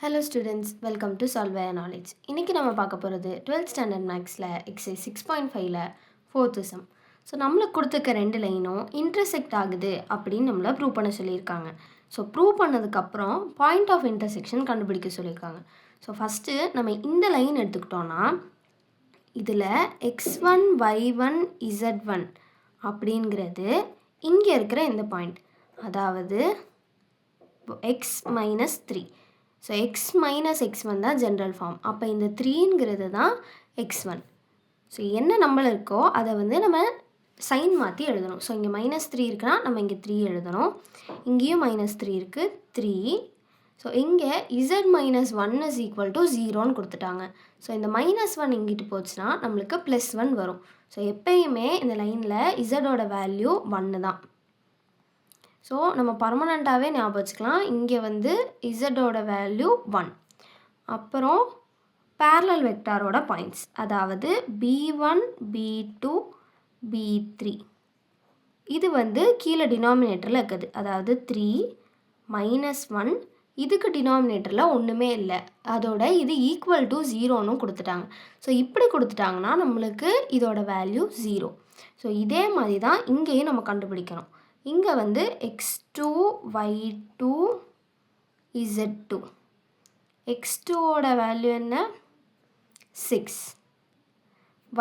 Hello students, welcome to solve your knowledge. இன்றைக்கி நம்ம பார்க்க போகிறது 12th ஸ்டாண்டர்ட் மேக்ஸில் எக்ஸைஸ் 6.5ல் ஃபோர்த்து சம். ஸோ நம்மளுக்கு கொடுத்துருக்க ரெண்டு லைனும் இன்டர்செக்ட் ஆகுது அப்படின்னு நம்மளை ப்ரூவ் பண்ண சொல்லியிருக்காங்க. ஸோ ப்ரூவ் பண்ணதுக்கப்புறம் பாயிண்ட் ஆஃப் இன்டர்செக்ஷன் கண்டுபிடிக்க சொல்லியிருக்காங்க. ஸோ ஃபஸ்ட்டு நம்ம இந்த லைன் எடுத்துக்கிட்டோன்னா இதில் x1 y1 z1 அப்படிங்கிறது இங்கே இருக்கிற இந்த பாயிண்ட், அதாவது x minus 3. So x minus x1 தான் ஜென்ரல் ஃபார்ம். அப்போ இந்த 3ங்கிறது தான் x1. ஸோ என்ன நம்பர் இருக்கோ அதை நம்ம சைன் மாற்றி எழுதணும். ஸோ இங்கே -3 இருக்குன்னா நம்ம இங்கே 3 எழுதணும். இங்கேயும் -3 இருக்குது, 3. ஸோ இங்கே z minus 1 is equal to 0ன்னு கொடுத்துட்டாங்க. ஸோ இந்த -1 இங்கிட்டு போச்சுன்னா நம்மளுக்கு +1 வரும். ஸோ எப்பயுமே இந்த லைனில் இசடோட வேல்யூ 1 தான். ஸோ நம்ம பர்மனண்ட்டாகவே ஞாபகம் வச்சுக்கலாம். இங்கே இசடோட வேல்யூ 1. அப்புறம் பேரலல் வெக்டாரோட பாயிண்ட்ஸ், அதாவது b1 b2 b3. இது கீழே டினாமினேட்டரில் இருக்குது, அதாவது 3 -1. இதுக்கு டினாமினேட்டரில் ஒன்றுமே இல்லை, அதோட இது ஈக்குவல் டு 0ன்னு கொடுத்துட்டாங்க. ஸோ இப்படி கொடுத்துட்டாங்கன்னா நம்மளுக்கு இதோட வேல்யூ 0. ஸோ இதே மாதிரி தான் இங்கேயும் நம்ம கண்டுபிடிக்கணும். இங்கே x2 y2 z2. x2ஓட வேல்யூ என்ன? 6.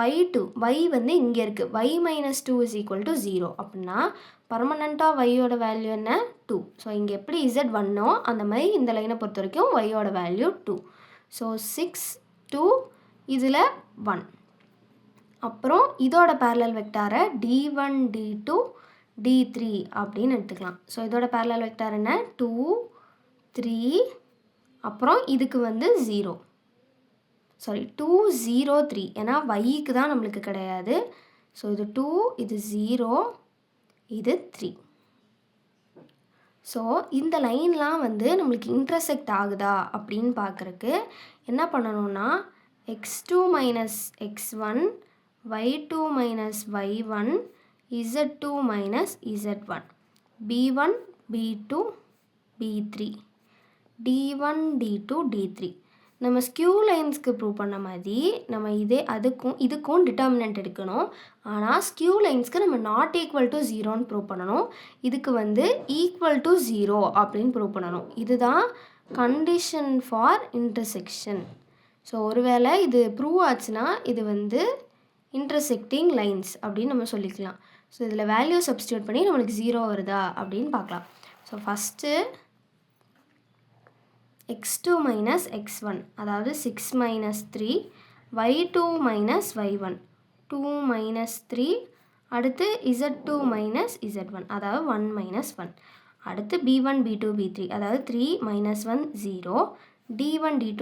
y2 y இங்கே இருக்குது, y minus 2 is equal to 0. அப்படின்னா பர்மனண்ட்டாக yயோட வேல்யூ என்ன? 2. ஸோ இங்கே எப்படி z 1ஓ அந்த மாதிரி இந்த லைனை பொறுத்த வரைக்கும் yயோட வேல்யூ 2. ஸோ 6 2 இதில் 1. அப்புறம் இதோட பேரலல் வெக்டாரை d1 d2 d3 அப்படின்னு எடுத்துக்கலாம். ஸோ இதோட பேரலல் வெக்டார் என்ன? 2 3. அப்புறம் இதுக்கு 0, சாரி 2 0 3, ஏன்னா yக்கு தான் நம்மளுக்கு கிடையாது. ஸோ இது 2, இது 0, இது 3. ஸோ இந்த லைன்லாம் நம்மளுக்கு இன்டர்செக்ட் ஆகுதா அப்படின்னு பார்க்குறக்கு என்ன பண்ணணும்னா x2 minus x1 y2 minus y1 z2 minus z1, b1 b2 b3, d1 d2 d3. நம்ம ஸ்கியூ லைன்ஸ்க்கு ப்ரூவ் பண்ண மாதிரி நம்ம இதுக்கும் டிட்டர்மினன்ட் எடுக்கணும். ஆனால் ஸ்கியூ லைன்ஸ்க்கு நம்ம நாட் ஈக்குவல் டு 0ன்னு ப்ரூவ் பண்ணணும். இதுக்கு ஈக்குவல் டு 0 அப்படின்னு ப்ரூவ் பண்ணணும். இதுதான் கண்டிஷன் ஃபார் இன்டர்செக்ஷன். ஸோ ஒருவேளை இது ப்ரூவ் ஆச்சுன்னா இது இன்டர்செக்டிங் லைன்ஸ் அப்படின்னு நம்ம சொல்லிக்கலாம். ஸோ இதில் வேல்யூ சப்ஸ்டியூட் பண்ணி நம்மளுக்கு 0 வருதா அப்படின்னு பார்க்கலாம். So first x2 minus x1, அதாவது 6 minus 3, y2 minus y1 2 minus 3, அடுத்து z2 மைனஸ் z1, அதாவது 1 மைனஸ் 1. அடுத்து b1 b2 b3, அதாவது 3 minus 1 0, d1 d2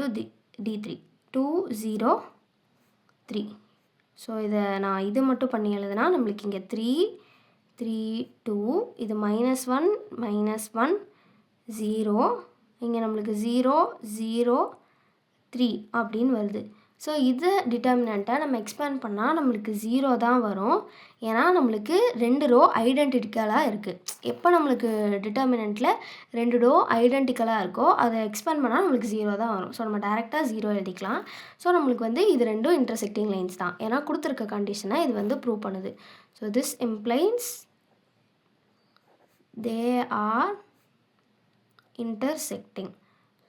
d3 2 0 3. So இதை நான் இது மட்டும் பண்ணி எழுதுனா நம்மளுக்கு இங்கே 3 3 2, இது -1 -1 0, இங்கே நம்மளுக்கு 0 0 3 அப்படின்னு வருது. ஸோ இது டிட்டர்மினண்ட்டை நம்ம எக்ஸ்பேண்ட் பண்ணால் நம்மளுக்கு 0 தான் வரும். ஏன்னா நம்மளுக்கு 2 ரோ ஐடென்டிக்கலாக இருக்குது. எப்போ நம்மளுக்கு டிட்டர்மினண்ட்டில் 2 ரோ ஐடென்டிக்கலாக இருக்கோ அதை எக்ஸ்பேண்ட் பண்ணால் நம்மளுக்கு 0 தான் வரும். ஸோ நம்ம டேரெக்டாக 0 எழுதிக்கலாம். ஸோ நம்மளுக்கு இது ரெண்டும் இன்டர்செக்டிங் லைன்ஸ் தான், ஏன்னா கொடுத்துருக்க கண்டிஷனை இது ப்ரூவ் பண்ணுது. So this implies they are intersecting.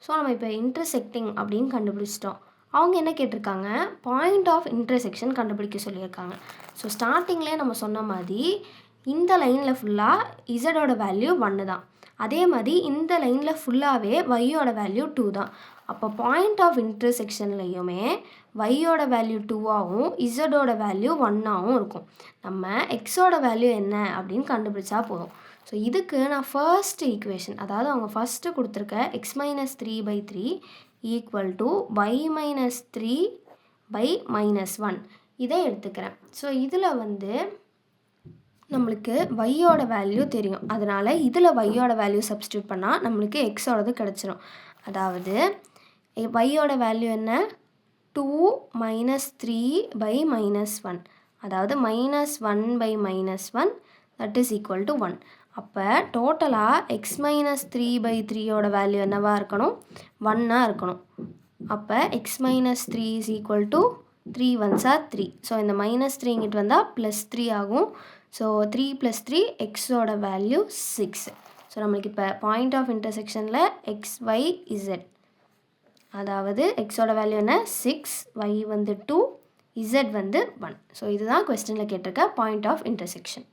So நம்ம இப்போ இன்டர்செக்டிங் அப்படின்னு கண்டுபிடிச்சிட்டோம். அவங்க என்ன கேட்டிருக்காங்க? பாயிண்ட் ஆஃப் இன்டர்செக்ஷன் கண்டுபிடிக்க சொல்லியிருக்காங்க. ஸோ ஸ்டார்டிங்லேயே நம்ம சொன்ன மாதிரி இந்த லைனில் ஃபுல்லாக இசடோட வேல்யூ 1 தான். அதே மாதிரி இந்த லைனில் ஃபுல்லாகவே yயோட வேல்யூ 2 தான். அப்போ பாயிண்ட் ஆஃப் இன்டர்செக்ஷன்லையுமே yயோட வேல்யூ 2ஆகவும் இசடோட வேல்யூ 1ஆகவும் இருக்கும். நம்ம எக்ஸோட வேல்யூ என்ன அப்படின்னு கண்டுபிடிச்சா போதும். ஸோ இதுக்கு நான் ஃபர்ஸ்ட் ஈக்குவேஷன், அதாவது அவங்க ஃபஸ்ட்டு கொடுத்துருக்க x minus 3/3 equal to y minus 3/-1 இதை எடுத்துக்கிறேன். ஸோ இதில் நம்மளுக்கு yயோட வேல்யூ தெரியும், அதனால் இதில் yயோட வேல்யூ சப்ஸ்டியூட் பண்ணால் நம்மளுக்கு எக்ஸோடது கிடச்சிரும். அதாவது yயோட வேல்யூ என்ன? 2 மைனஸ் 3/-1, அதாவது -1/-1 தட் இஸ் ஈக்குவல் டு 1. அப்போ டோட்டலாக எக்ஸ் மைனஸ் 3/3யோட வேல்யூ என்னவாக இருக்கணும், 1ஆக இருக்கணும். அப்போ X minus 3 is equal to 3 1s are 3. So இந்த -3 இங்கிட்டு வந்தால் +3 ஆகும். ஸோ 3 + 3 எக்ஸோட வேல்யூ 6. ஸோ நம்மளுக்கு இப்போ பாயிண்ட் ஆஃப் இன்டர்செக்ஷனில் எக்ஸ் ஒய் இசட், அதாவது எக்ஸோட வேல்யூ என்ன 6, ஒய் வந்து 2, இசட் வந்து 1. ஸோ இதுதான் கொஸ்டினில் கேட்டிருக்க பாயிண்ட் ஆஃப் இன்டர்செக்ஷன்.